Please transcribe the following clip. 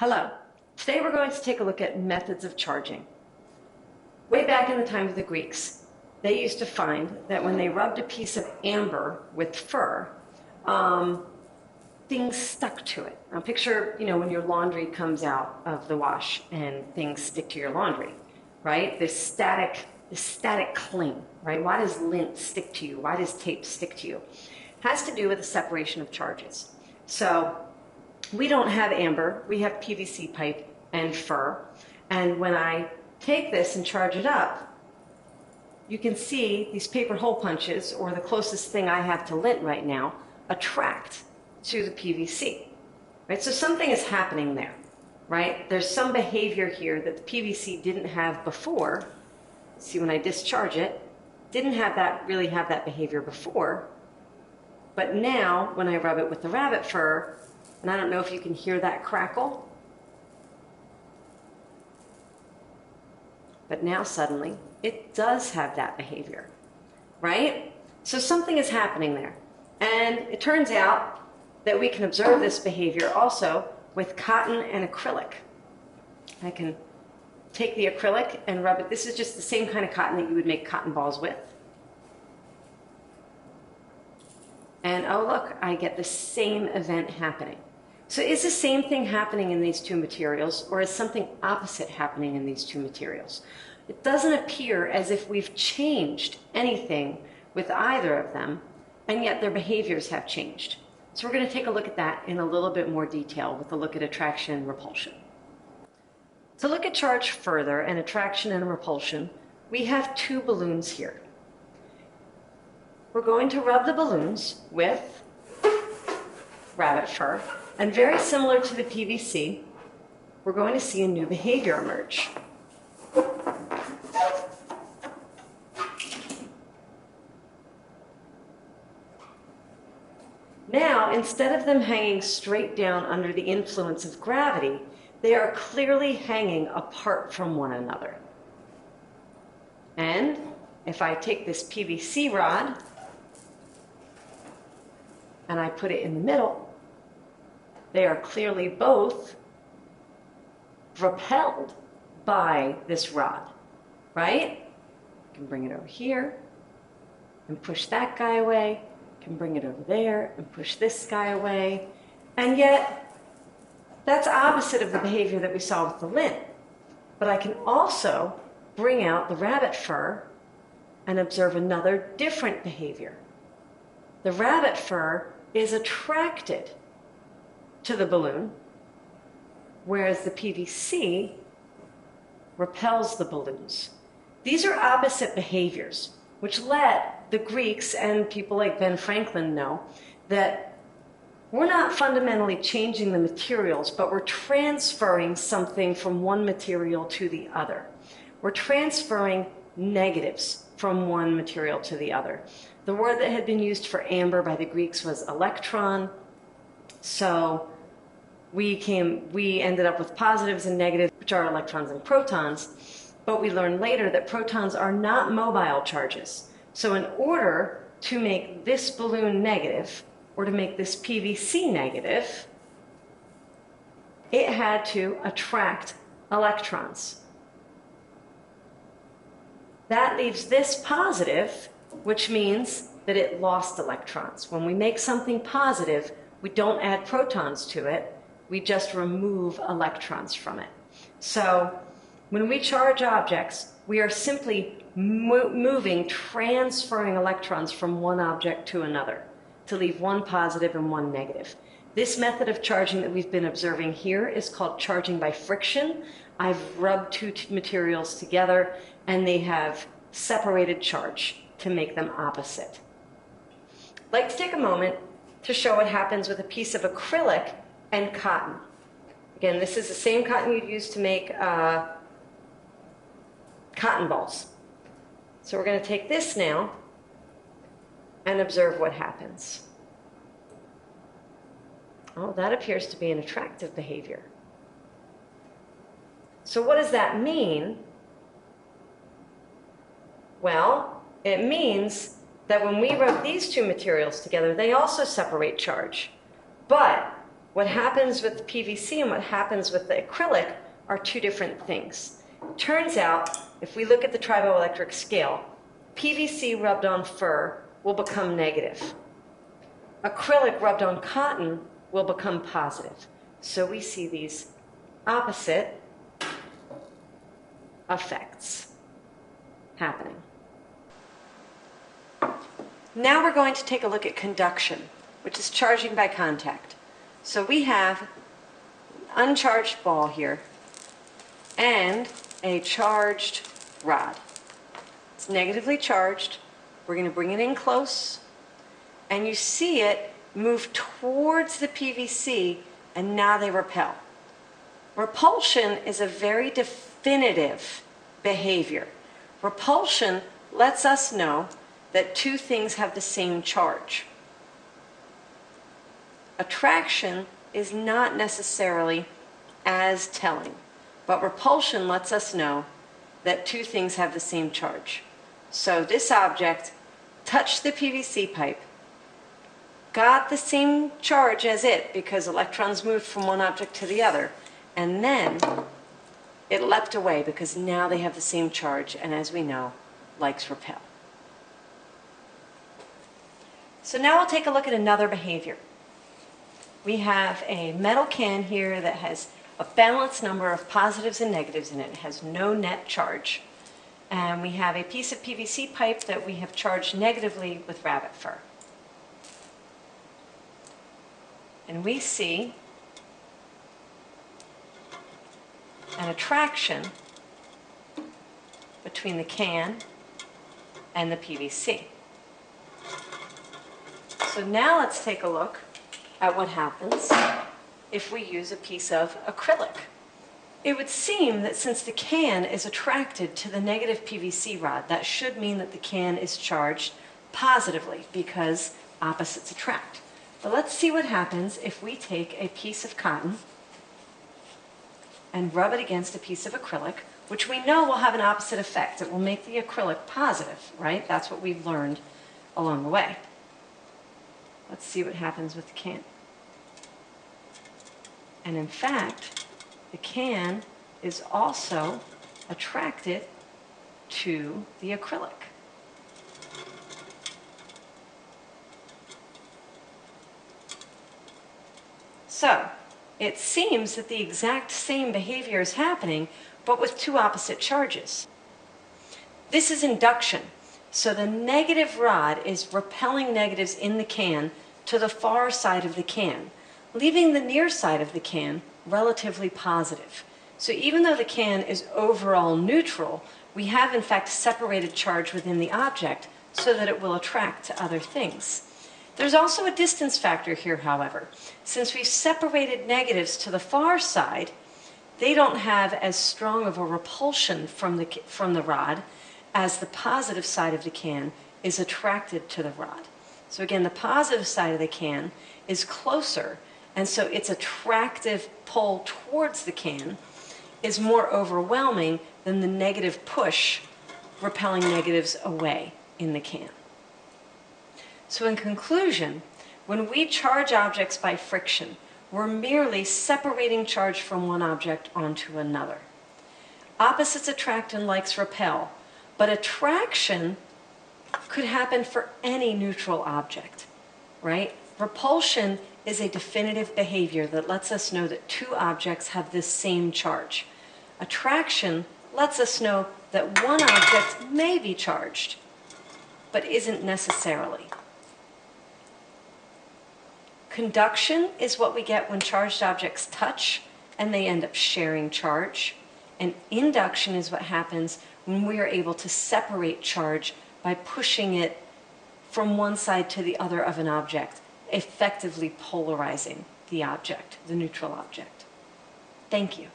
Hello. Today we're going to take a look at methods of charging. Way back in the time of the Greeks, they used to find that when they rubbed a piece of amber with fur, things stuck to it. Now picture, when your laundry comes out of the wash and things stick to your laundry, right? This static cling, right? Why does lint stick to you? Why does tape stick to you? It has to do with the separation of charges. So we don't have amber, we have PVC pipe and fur. And when I take this and charge it up, you can see these paper hole punches, or the closest thing I have to lint right now, attract to the PVC, right? So something is happening there, right? There's some behavior here that the PVC didn't have before. See, when I discharge it, didn't really have that behavior before. But now, when I rub it with the rabbit fur, and I don't know if you can hear that crackle, but now suddenly it does have that behavior, right? So something is happening there. And it turns out that we can observe this behavior also with cotton and acrylic. I can take the acrylic and rub it. This is just the same kind of cotton that you would make cotton balls with. And oh look, I get the same event happening. So is the same thing happening in these two materials, or is something opposite happening in these two materials? It doesn't appear as if we've changed anything with either of them, and yet their behaviors have changed. So we're going to take a look at that in a little bit more detail with a look at attraction and repulsion. To look at charge further and attraction and repulsion, we have two balloons here. We're going to rub the balloons with rabbit fur, and very similar to the PVC, we're going to see a new behavior emerge. Now, instead of them hanging straight down under the influence of gravity, they are clearly hanging apart from one another. And if I take this PVC rod and I put it in the middle, they are clearly both repelled by this rod, right? I can bring it over here and push that guy away. I can bring it over there and push this guy away. And yet, that's opposite of the behavior that we saw with the lint. But I can also bring out the rabbit fur and observe another different behavior. The rabbit fur is attracted to the balloon, whereas the PVC repels the balloons. These are opposite behaviors, which let the Greeks and people like Ben Franklin know that we're not fundamentally changing the materials, but we're transferring something from one material to the other. We're transferring negatives from one material to the other. The word that had been used for amber by the Greeks was electron. So we ended up with positives and negatives, which are electrons and protons, but we learned later that protons are not mobile charges. So in order to make this balloon negative, or to make this PVC negative, it had to attract electrons. That leaves this positive, which means that it lost electrons. When we make something positive, we don't add protons to it, we just remove electrons from it. So when we charge objects, we are simply transferring electrons from one object to another to leave one positive and one negative. This method of charging that we've been observing here is called charging by friction. I've rubbed two materials together and they have separated charge to make them opposite. I'd like to take a moment to show what happens with a piece of acrylic and cotton. Again, this is the same cotton you'd use to make cotton balls. So we're going to take this now and observe what happens. Oh, that appears to be an attractive behavior. So what does that mean? Well, it means that when we rub these two materials together, they also separate charge. But What happens with PVC and what happens with the acrylic are two different things. Turns out, if we look at the triboelectric scale, PVC rubbed on fur will become negative. Acrylic rubbed on cotton will become positive. So we see these opposite effects happening. Now we're going to take a look at conduction, which is charging by contact. So we have an uncharged ball here and a charged rod. It's negatively charged. We're going to bring it in close, and you see it move towards the PVC, and now they repel. Repulsion is a very definitive behavior. Repulsion lets us know that two things have the same charge. Attraction is not necessarily as telling, but repulsion lets us know that two things have the same charge. So this object touched the PVC pipe, got the same charge as it because electrons moved from one object to the other, and then it leapt away because now they have the same charge, and as we know, likes repel. So now we'll take a look at another behavior. We have a metal can here that has a balanced number of positives and negatives in it. It has no net charge. And we have a piece of PVC pipe that we have charged negatively with rabbit fur. And we see an attraction between the can and the PVC. So now let's take a look at what happens if we use a piece of acrylic. It would seem that since the can is attracted to the negative PVC rod, that should mean that the can is charged positively because opposites attract. But let's see what happens if we take a piece of cotton and rub it against a piece of acrylic, which we know will have an opposite effect. It will make the acrylic positive, right? That's what we've learned along the way. Let's see what happens with the can. And in fact, the can is also attracted to the acrylic. So, it seems that the exact same behavior is happening, but with two opposite charges. This is induction. So the negative rod is repelling negatives in the can to the far side of the can, leaving the near side of the can relatively positive. So even though the can is overall neutral, we have in fact separated charge within the object so that it will attract to other things. There's also a distance factor here, however. Since we've separated negatives to the far side, they don't have as strong of a repulsion from the rod as the positive side of the can is attracted to the rod. So again, the positive side of the can is closer, and so its attractive pull towards the can is more overwhelming than the negative push repelling negatives away in the can. So in conclusion, when we charge objects by friction, we're merely separating charge from one object onto another. Opposites attract and likes repel, but attraction could happen for any neutral object, right? Repulsion is a definitive behavior that lets us know that two objects have this same charge. Attraction lets us know that one object may be charged, but isn't necessarily. Conduction is what we get when charged objects touch and they end up sharing charge. And induction is what happens when we are able to separate charge by pushing it from one side to the other of an object, effectively polarizing the object, the neutral object. Thank you.